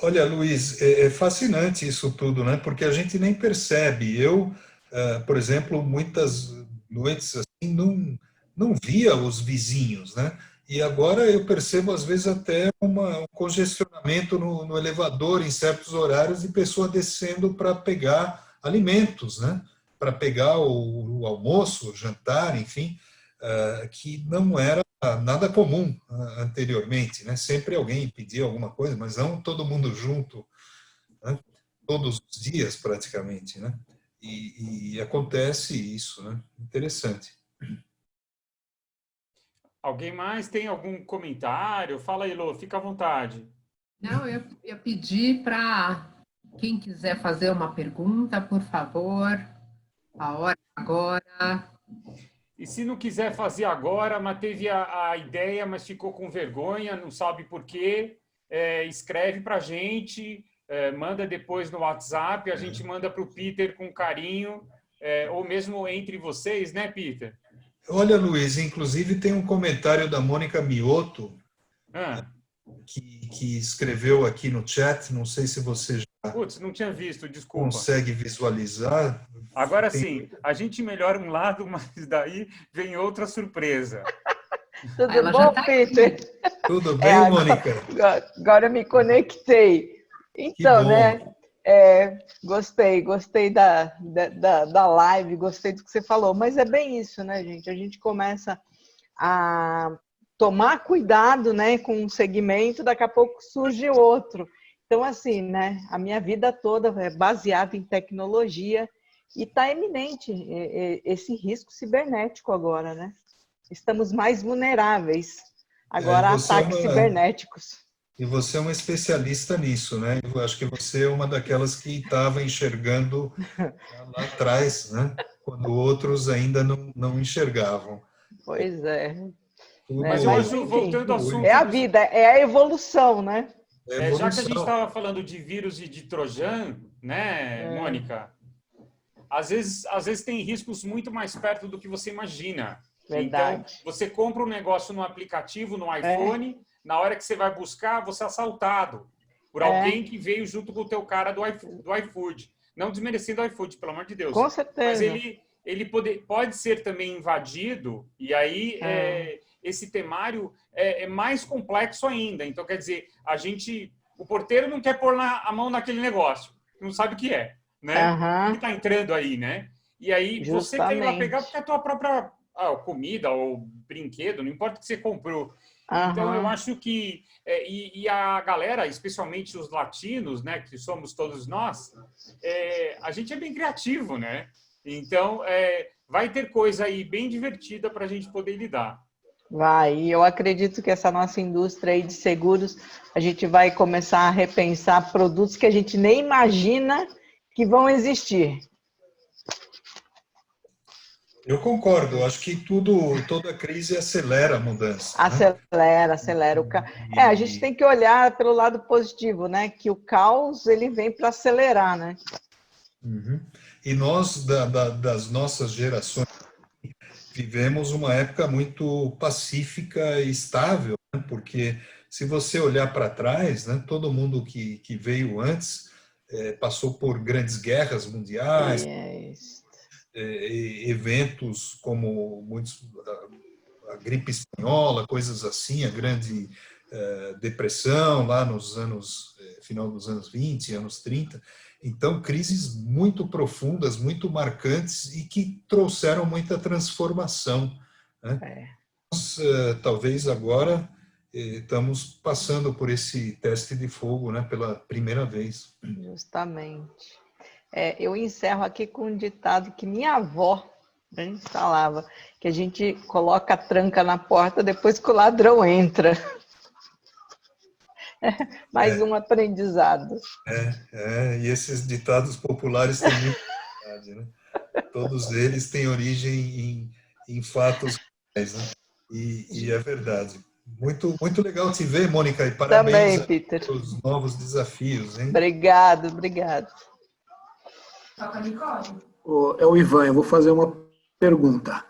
Olha, Luiz, é fascinante isso tudo, né? Porque a gente nem percebe. Eu, por exemplo, muitas noites assim, não via os vizinhos, né? E agora eu percebo, às vezes, até um congestionamento no elevador em certos horários de pessoa descendo para pegar alimentos, né? Para pegar o almoço, o jantar, enfim, que não era nada comum anteriormente, né? Sempre alguém pedia alguma coisa, mas não todo mundo junto, né? Todos os dias praticamente, né? E acontece isso, né? Interessante. Alguém mais tem algum comentário? Fala aí, Lô, fica à vontade. Não, eu ia pedir para quem quiser fazer uma pergunta, por favor, a hora é agora. E se não quiser fazer agora, mas teve a ideia, mas ficou com vergonha, não sabe por quê, escreve para a gente, manda depois no WhatsApp, a gente manda para o Peter com carinho, ou mesmo entre vocês, né, Peter? Olha, Luiz, inclusive tem um comentário da Mônica Mioto, que escreveu aqui no chat, não sei se você já Putz, não tinha visto, desculpa. consegue visualizar. Agora sim, a gente melhora um lado, mas daí vem outra surpresa. Tudo bom, Peter? Tudo bem, Mônica? Agora eu me conectei. Então, né? Gostei da live, gostei do que você falou, mas é bem isso, né, gente? A gente começa a tomar cuidado, né, com um segmento, daqui a pouco surge outro. Então, assim, né, a minha vida toda é baseada em tecnologia e está eminente esse risco cibernético agora, né? Estamos mais vulneráveis agora a ataques cibernéticos. E você é uma especialista nisso, né? Eu acho que você é uma daquelas que estava enxergando lá atrás, né? Quando outros ainda não enxergavam. Pois é. Mas eu acho, voltando ao assunto... É a vida, é a evolução, né? Já que a gente estava falando de vírus e de trojan, né, Mônica? Às vezes tem riscos muito mais perto do que você imagina. Verdade. Então, você compra um negócio no aplicativo, no iPhone... Na hora que você vai buscar, você é assaltado por alguém que veio junto com o teu cara do iFood. Não desmerecendo o iFood, pelo amor de Deus. Com certeza. Mas ele pode ser também invadido, e aí esse temário é mais complexo ainda. Então, quer dizer, o porteiro não quer pôr a mão naquele negócio, não sabe o que é, né? O que está entrando aí, né? E aí você quer ir lá pegar porque é a tua própria comida ou brinquedo, não importa o que você comprou. Então, eu acho que... E a galera, especialmente os latinos, né, que somos todos nós, a gente é bem criativo, né? Então, vai ter coisa aí bem divertida para a gente poder lidar. Vai, e eu acredito que essa nossa indústria aí de seguros, a gente vai começar a repensar produtos que a gente nem imagina que vão existir. Eu concordo, acho que toda crise acelera a mudança. Acelera. A gente tem que olhar pelo lado positivo, né? Que o caos ele vem para acelerar, né? Uhum. E nós, das nossas gerações, vivemos uma época muito pacífica e estável, né? Porque se você olhar para trás, né, todo mundo que veio antes passou por grandes guerras mundiais, eventos como a gripe espanhola, coisas assim, a grande depressão lá nos final dos anos 20, anos 30. Então, crises muito profundas, muito marcantes e que trouxeram muita transformação, né? Nós, talvez agora estamos passando por esse teste de fogo, né, pela primeira vez. Justamente. Eu encerro aqui com um ditado que minha avó falava, que a gente coloca a tranca na porta depois que o ladrão entra. Mais um aprendizado. E esses ditados populares têm muita verdade, né? Todos eles têm origem em fatos reais, né? E é verdade. Muito legal te ver, Mônica, e parabéns Também, Peter. pelos novos desafios, hein? Obrigado, obrigado. É o Ivan, eu vou fazer uma pergunta.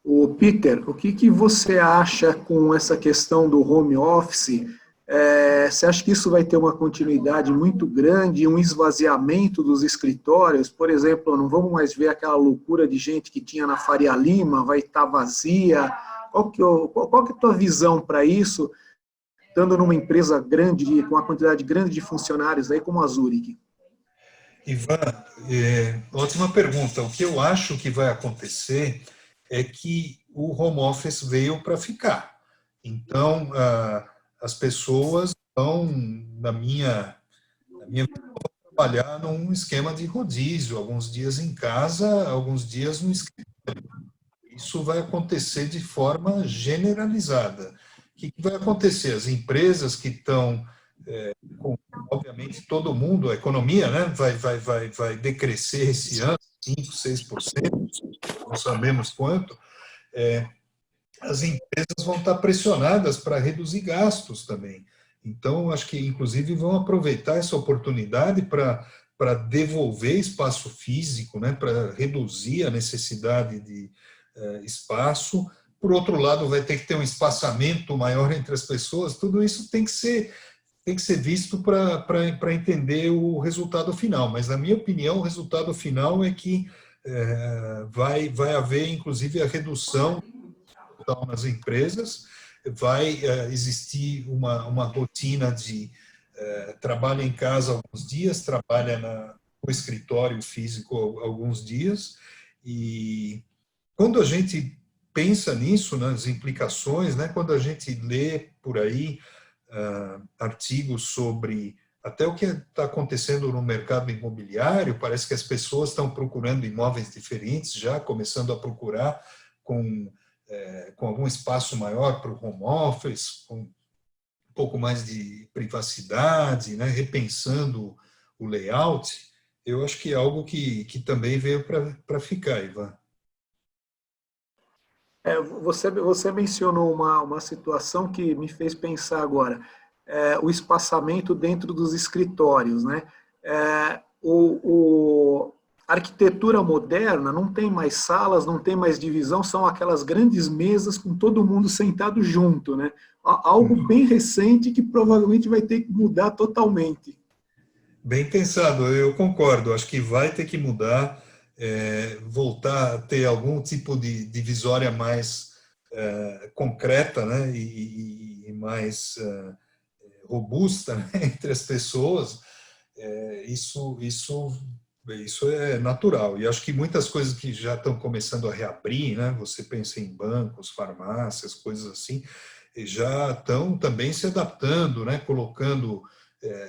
O Peter, o que você acha com essa questão do home office? Você acha que isso vai ter uma continuidade muito grande, um esvaziamento dos escritórios? Por exemplo, não vamos mais ver aquela loucura de gente que tinha na Faria Lima, vai estar vazia? Qual que é a tua visão para isso, estando numa empresa grande, com uma quantidade grande de funcionários aí como a Zurich? Ivan, ótima pergunta. O que eu acho que vai acontecer é que o home office veio para ficar. Então, as pessoas vão, na minha visão, trabalhar num esquema de rodízio, alguns dias em casa, alguns dias no escritório. Isso vai acontecer de forma generalizada. O que vai acontecer? As empresas que estão, obviamente, todo mundo, a economia, né, vai decrescer esse ano, 5%, 6%, não sabemos quanto, as empresas vão estar pressionadas para reduzir gastos também. Então, acho que, inclusive, vão aproveitar essa oportunidade para devolver espaço físico, né, para reduzir a necessidade de espaço. Por outro lado, vai ter que ter um espaçamento maior entre as pessoas. Tudo isso tem que ser visto para entender o resultado final. Mas, na minha opinião, o resultado final é que vai haver, inclusive, a redução nas empresas, vai existir uma rotina de trabalha em casa alguns dias, trabalha no escritório físico alguns dias, e quando a gente pensa nisso, nas implicações, né, quando a gente lê por aí artigos sobre até o que está acontecendo no mercado imobiliário, parece que as pessoas estão procurando imóveis diferentes, já começando a procurar com algum espaço maior para o home office, com um pouco mais de privacidade, né, repensando o layout. Eu acho que é algo que também veio para ficar, Ivan. Você mencionou uma situação que me fez pensar agora, o espaçamento dentro dos escritórios, né? A arquitetura moderna não tem mais salas, não tem mais divisão, são aquelas grandes mesas com todo mundo sentado junto, né? Algo bem recente que provavelmente vai ter que mudar totalmente. Bem pensado, eu concordo. Acho que vai ter que mudar, voltar a ter algum tipo de divisória mais concreta, né? E mais robusta, né? Entre as pessoas. Isso é natural. E acho que muitas coisas que já estão começando a reabrir, né? Você pensa em bancos, farmácias, coisas assim, já estão também se adaptando, né? Colocando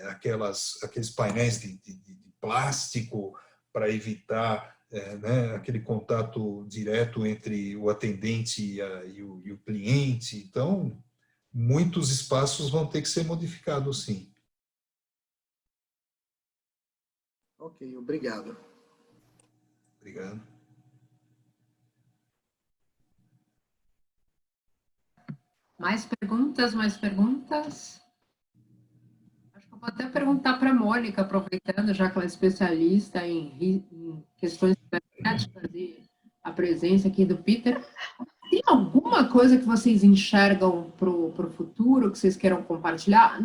aqueles painéis de plástico para evitar né, aquele contato direto entre o atendente e o cliente. Então, muitos espaços vão ter que ser modificados, sim. Ok, obrigado. Obrigado. Mais perguntas, mais perguntas? Acho que eu vou até perguntar para a Mônica, aproveitando, já que ela é especialista em questões cibernéticas e a presença aqui do Peter. Tem alguma coisa que vocês enxergam para o futuro, que vocês queiram compartilhar?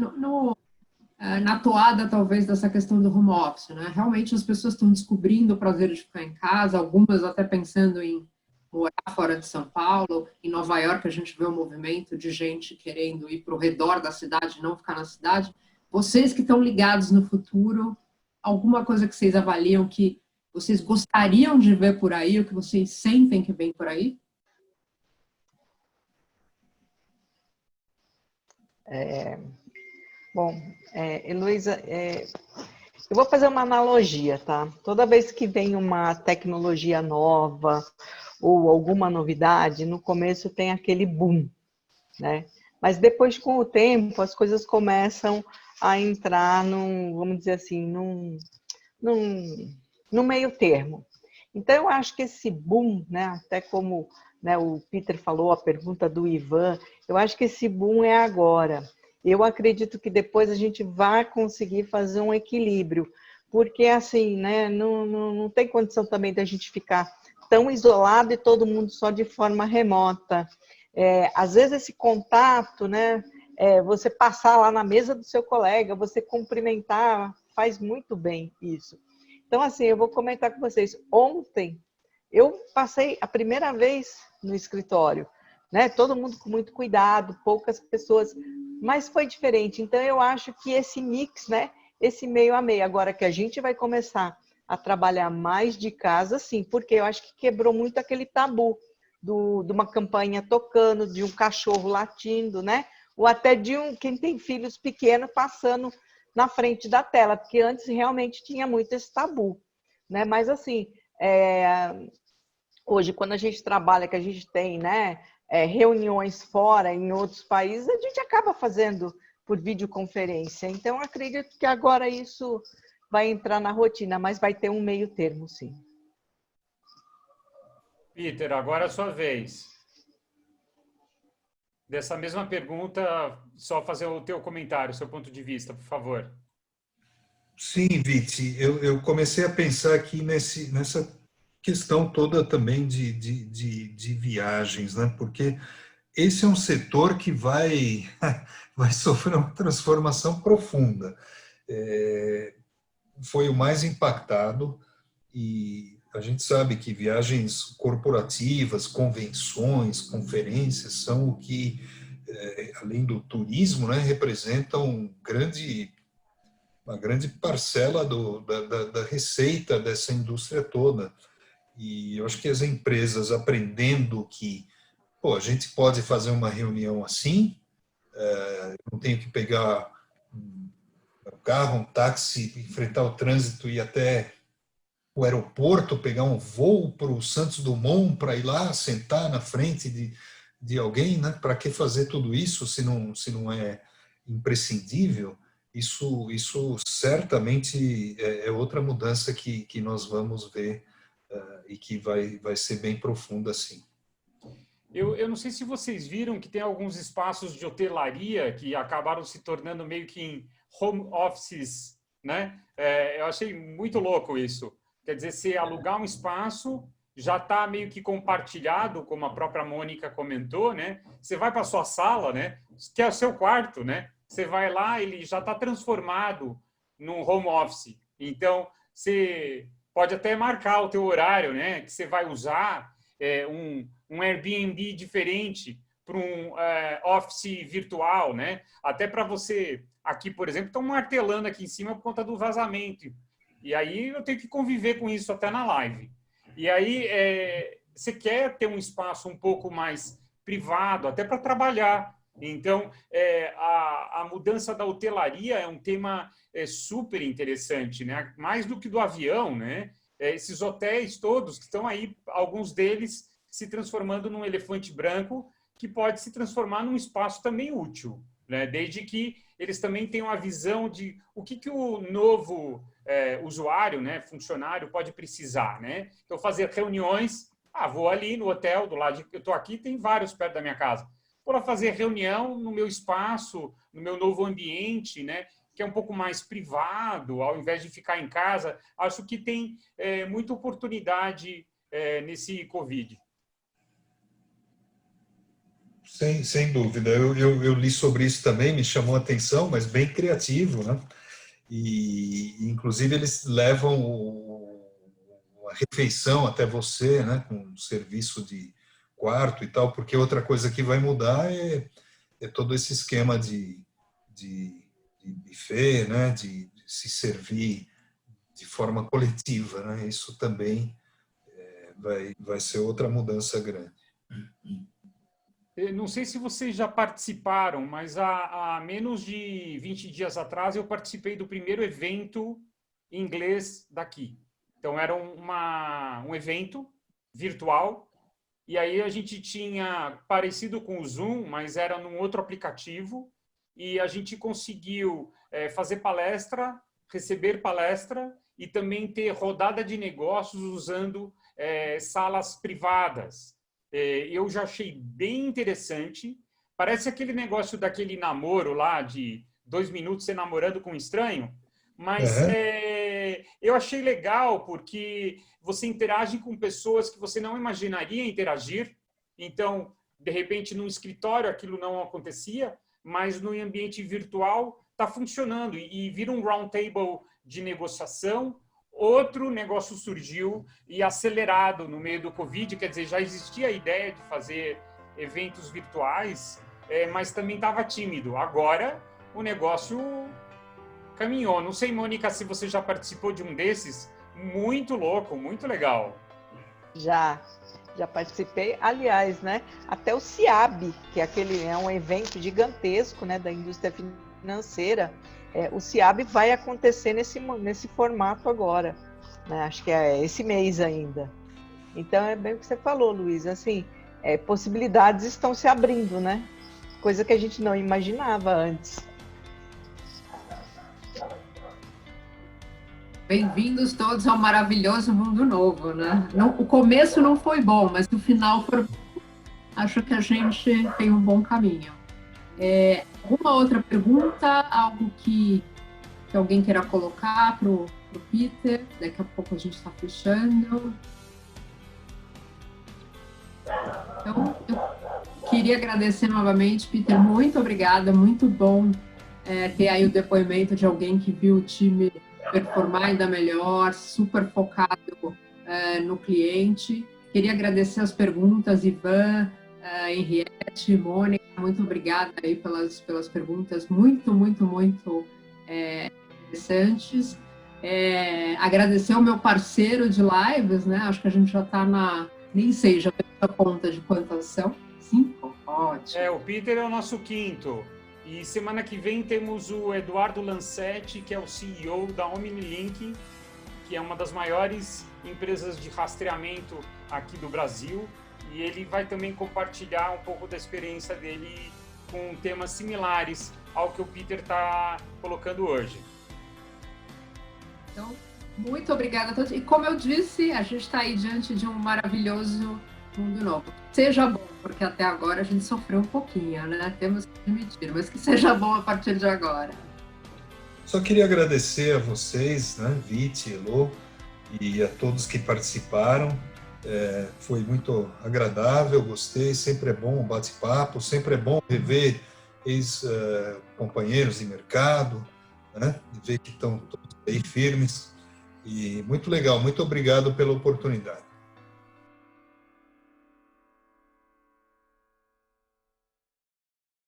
Na toada, talvez, dessa questão do home office, né? Realmente as pessoas estão descobrindo o prazer de ficar em casa, algumas até pensando em morar fora de São Paulo. Em Nova York, a gente vê um movimento de gente querendo ir para o redor da cidade, não ficar na cidade. Vocês que estão ligados no futuro, alguma coisa que vocês avaliam que vocês gostariam de ver por aí, o que vocês sentem que vem por aí? Bom, Heloísa, eu vou fazer uma analogia, tá? Toda vez que vem uma tecnologia nova ou alguma novidade, no começo tem aquele boom, né? Mas depois, com o tempo, as coisas começam a entrar vamos dizer assim, num meio termo. Então, eu acho que esse boom, né, até como né? O Peter falou, a pergunta do Ivan, eu acho que esse boom é agora. Eu acredito que depois a gente vai conseguir fazer um equilíbrio, porque assim, né, não tem condição também da gente ficar tão isolado e todo mundo só de forma remota. Às vezes esse contato, né, você passar lá na mesa do seu colega, você cumprimentar, faz muito bem isso. Então, assim, eu vou comentar com vocês. Ontem, eu passei a primeira vez no escritório, né? Todo mundo com muito cuidado, poucas pessoas, mas foi diferente. Então, eu acho que esse mix, né? Esse meio a meio, agora que a gente vai começar a trabalhar mais de casa, sim, porque eu acho que quebrou muito aquele tabu de uma campanha tocando, de um cachorro latindo, né? Ou até de quem tem filhos pequenos passando na frente da tela, porque antes realmente tinha muito esse tabu, né? Mas assim, hoje quando a gente trabalha, que a gente tem, né, reuniões fora em outros países, a gente acaba fazendo por videoconferência. Então acredito que agora isso vai entrar na rotina, mas vai ter um meio termo, sim. Peter, agora é a sua vez. Dessa mesma pergunta, só fazer o teu comentário, o seu ponto de vista, por favor. Sim, Viti, eu comecei a pensar aqui nessa questão toda também de viagens, né? Porque esse é um setor que vai sofrer uma transformação profunda. Foi o mais impactado e a gente sabe que viagens corporativas, convenções, conferências são o que, além do turismo, né, representam uma grande parcela da receita dessa indústria toda. E eu acho que as empresas aprendendo que a gente pode fazer uma reunião assim, não tenho que pegar um carro, um táxi, enfrentar o trânsito e ir até o aeroporto, pegar um voo para o Santos Dumont para ir lá sentar na frente de alguém, né? Para que fazer tudo isso se não é imprescindível? Isso certamente é outra mudança que nós vamos ver e que vai ser bem profunda, assim. Eu não sei se vocês viram que tem alguns espaços de hotelaria que acabaram se tornando meio que em home offices, né? Eu achei muito louco isso. Quer dizer, se alugar um espaço, já está meio que compartilhado, como a própria Mônica comentou, né? Você vai para a sua sala, né? Que é o seu quarto, né? Você vai lá, ele já está transformado num home office. Então, você pode até marcar o teu horário, né? Que você vai usar um Airbnb diferente para um office virtual, né? Até para você, aqui, por exemplo, estão martelando aqui em cima por conta do vazamento. E aí eu tenho que conviver com isso até na live. E aí você quer ter um espaço um pouco mais privado, até para trabalhar. Então, a mudança da hotelaria é um tema super interessante, né? Mais do que do avião, né? Esses hotéis todos que estão aí, alguns deles se transformando num elefante branco que pode se transformar num espaço também útil, né? Desde que eles também tenham a visão de o que o novo usuário, né, funcionário, pode precisar, né? Então, fazer reuniões, vou ali no hotel, do lado eu estou aqui, tem vários perto da minha casa. Vou lá fazer reunião no meu espaço, no meu novo ambiente, né? Que é um pouco mais privado, ao invés de ficar em casa. Acho que tem muita oportunidade nesse Covid. Sem dúvida. Eu li sobre isso também, me chamou a atenção, mas bem criativo, né? E, inclusive, eles levam a refeição até você, né? Com um serviço de quarto e tal, porque outra coisa que vai mudar é todo esse esquema de buffet, né? De se servir de forma coletiva, né? Isso também vai ser outra mudança grande. Não sei se vocês já participaram, mas há menos de 20 dias atrás eu participei do primeiro evento em inglês daqui. Então, era um evento virtual, e aí a gente tinha parecido com o Zoom, mas era num outro aplicativo, e a gente conseguiu fazer palestra, receber palestra, e também ter rodada de negócios usando salas privadas. eu já achei bem interessante. Parece aquele negócio daquele namoro lá de 2 minutos você namorando com um estranho, mas eu achei legal porque você interage com pessoas que você não imaginaria interagir. Então, de repente, num escritório aquilo não acontecia, mas no ambiente virtual está funcionando e vira um round table de negociação. Outro negócio surgiu e acelerado no meio do Covid, quer dizer, já existia a ideia de fazer eventos virtuais, mas também estava tímido. Agora o negócio caminhou. Não sei, Mônica, se você já participou de um desses. Muito louco, muito legal. Já participei. Aliás, né? Até o CIAB, que é um evento gigantesco, né, da indústria financeira. O CIAB vai acontecer nesse formato agora, né? Acho que é esse mês ainda. Então é bem o que você falou, Luiz. Assim, possibilidades estão se abrindo, né? Coisa que a gente não imaginava antes. Bem-vindos todos ao maravilhoso mundo novo, né? O começo não foi bom, mas o final foi bom. Acho que a gente tem um bom caminho. Alguma outra pergunta? Algo que alguém queira colocar para o Peter? Daqui a pouco a gente está fechando. Então, eu queria agradecer novamente, Peter. Muito obrigada, muito bom ter aí o depoimento de alguém que viu o time performar ainda melhor, super focado no cliente. Queria agradecer as perguntas, Ivan, Henriette, Mônica, muito obrigada aí pelas perguntas muito interessantes. Agradecer ao meu parceiro de lives, né? Acho que a gente já está nem sei, já tenho a conta de quantas são. 5? Ótimo. O Peter é o nosso 5º. E semana que vem temos o Eduardo Lancetti, que é o CEO da OmniLink, que é uma das maiores empresas de rastreamento aqui do Brasil. E ele vai também compartilhar um pouco da experiência dele com temas similares ao que o Peter está colocando hoje. Então, muito obrigada a todos. E como eu disse, a gente está aí diante de um maravilhoso mundo novo. Seja bom, porque até agora a gente sofreu um pouquinho, né? Temos que admitir, mas que seja bom a partir de agora. Só queria agradecer a vocês, né, Viti, Elô, e a todos que participaram. Foi muito agradável, gostei, sempre é bom um bate-papo, sempre é bom rever ex-companheiros de mercado, né, ver que estão todos aí firmes, e muito legal, muito obrigado pela oportunidade.